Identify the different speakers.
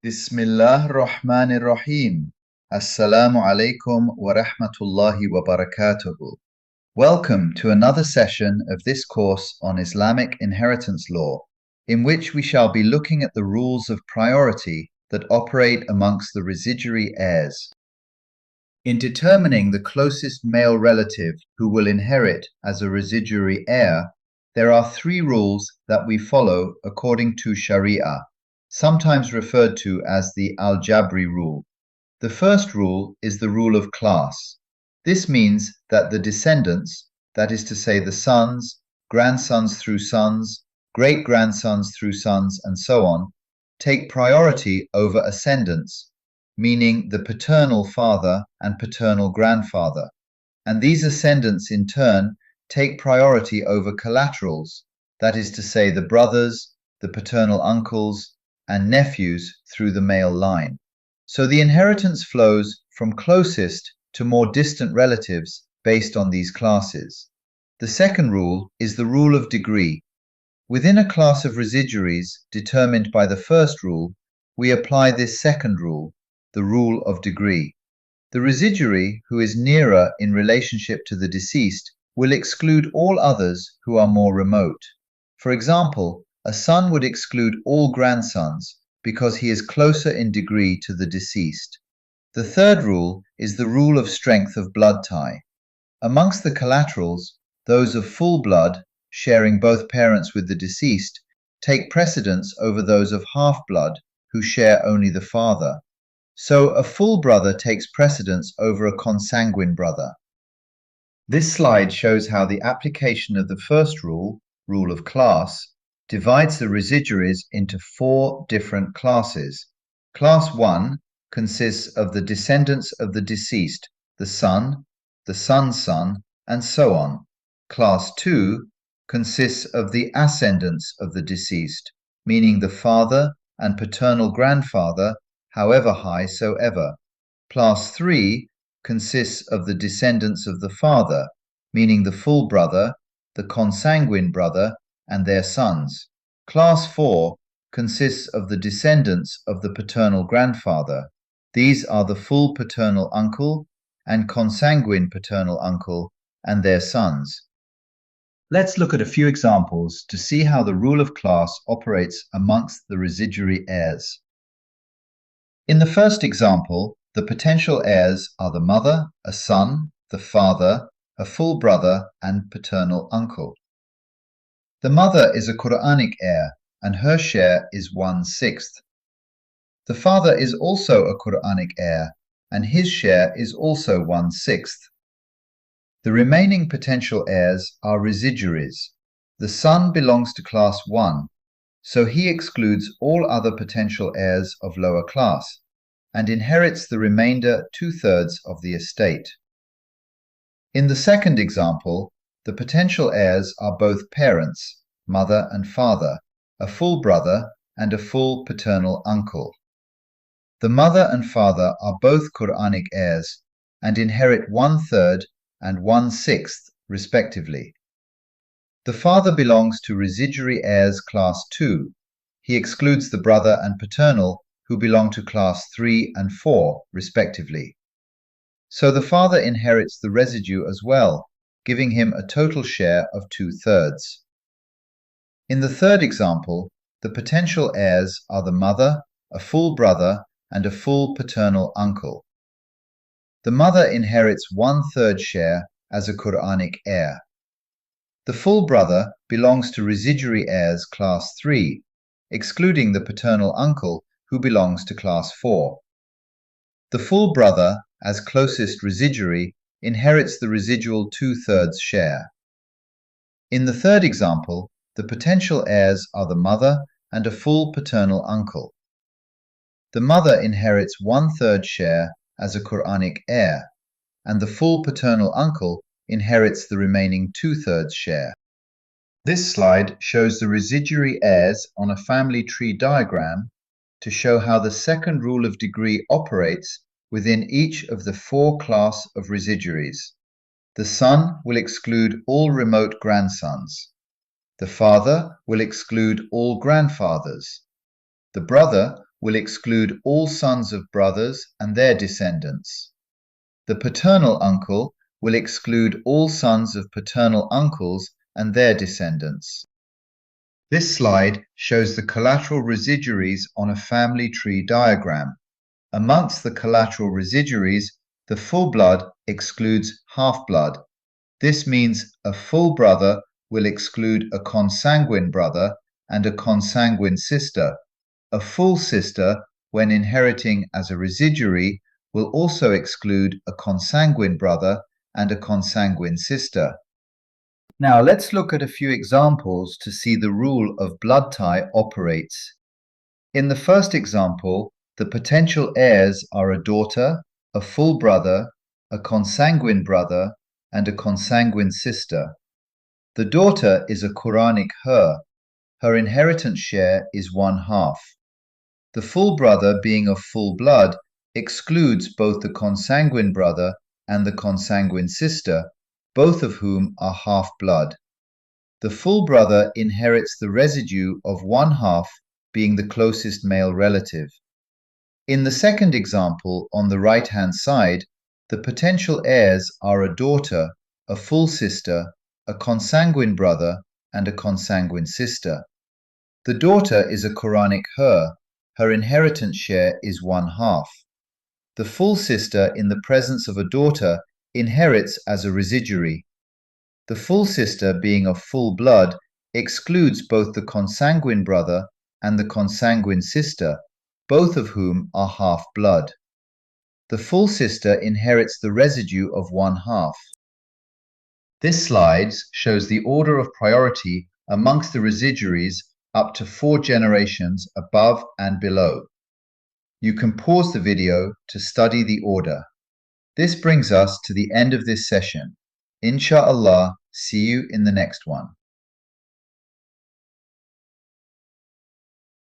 Speaker 1: Bismillah ar-Rahman ar-Rahim. Assalamu alaikum wa rahmatullahi wa barakatuhu. Welcome to another session of this course on Islamic inheritance law, in which we shall be looking at the rules of priority that operate amongst the residuary heirs. In determining the closest male relative who will inherit as a residuary heir, there are three rules that we follow according to Sharia, sometimes referred to as the Al-Jabri rule. The first rule is the rule of class. This means that the descendants, that is to say the sons, grandsons through sons, great-grandsons through sons, and so on, take priority over ascendants, meaning the paternal father and paternal grandfather, and these ascendants in turn take priority over collaterals, that is to say the brothers, the paternal uncles, and nephews through the male line. So the inheritance flows from closest to more distant relatives based on these classes. The second rule is the rule of degree. Within a class of residuaries determined by the first rule, we apply this second rule, the rule of degree. The residuary who is nearer in relationship to the deceased will exclude all others who are more remote. For example, a son would exclude all grandsons because he is closer in degree to the deceased. The third rule is the rule of strength of blood tie. Amongst the collaterals, those of full blood, sharing both parents with the deceased, take precedence over those of half-blood, who share only the father. So a full brother takes precedence over a consanguine brother. This slide shows how the application of the first rule, rule of class, divides the residuaries into four different classes. Class 1 consists of the descendants of the deceased, the son's son, and so on. Class 2 consists of the ascendants of the deceased, meaning the father and paternal grandfather, however high soever. Class 3 consists of the descendants of the father, meaning the full brother, the consanguine brother, and their sons. Class 4 consists of the descendants of the paternal grandfather. These are the full paternal uncle and consanguine paternal uncle and their sons. Let's look at a few examples to see how the rule of class operates amongst the residuary heirs. In the first example, the potential heirs are the mother, a son, the father, a full brother, and paternal uncle. The mother is a Quranic heir, and her share is 1/6. The father is also a Quranic heir, and his share is also 1/6. The remaining potential heirs are residuaries. The son belongs to class 1, so he excludes all other potential heirs of lower class, and inherits the remainder 2/3 of the estate. In the second example, the potential heirs are both parents, mother and father, a full brother, and a full paternal uncle. The mother and father are both Quranic heirs and inherit 1/3 and 1/6 respectively. The father belongs to residuary heirs class 2. He excludes the brother and paternal, who belong to class 3 and 4 respectively. So the father inherits the residue as well, giving him a total share of 2/3. In the third example, the potential heirs are the mother, a full brother, and a full paternal uncle. The mother inherits 1/3 share as a Quranic heir. The full brother belongs to residuary heirs class 3, excluding the paternal uncle, who belongs to class 4. The full brother, as closest residuary, inherits the residual 2/3 share. In the third example, the potential heirs are the mother and a full paternal uncle. The mother inherits 1/3 share as a Quranic heir, and the full paternal uncle inherits the remaining 2/3 share. This slide shows the residuary heirs on a family tree diagram to show how the second rule of degree operates within each of the four classes of residuaries. The son will exclude all remote grandsons. The father will exclude all grandfathers. The brother will exclude all sons of brothers and their descendants. The paternal uncle will exclude all sons of paternal uncles and their descendants. This slide shows the collateral residuaries on a family tree diagram. Amongst the collateral residuaries, the full blood excludes half-blood. This means a full brother will exclude a consanguine brother and a consanguine sister. A full sister, when inheriting as a residuary, will also exclude a consanguine brother and a consanguine sister. Now let's look at a few examples to see the rule of blood tie operates. In the first example, the potential heirs are a daughter, a full brother, a consanguine brother, and a consanguine sister. The daughter is a Quranic heir. Her inheritance share is 1/2. The full brother, being of full blood, excludes both the consanguine brother and the consanguine sister, both of whom are half-blood. The full brother inherits the residue of 1/2, being the closest male relative. In the second example, on the right-hand side, the potential heirs are a daughter, a full sister, a consanguine brother, and a consanguine sister. The daughter is a Quranic heir. Her inheritance share is 1/2. The full sister, in the presence of a daughter, inherits as a residuary. The full sister, being of full blood, excludes both the consanguine brother and the consanguine sister, both of whom are half-blood. The full sister inherits the residue of 1/2. This slide shows the order of priority amongst the residuaries up to 4 generations above and below. You can pause the video to study the order. This brings us to the end of this session. Insha'Allah, see you in the next one.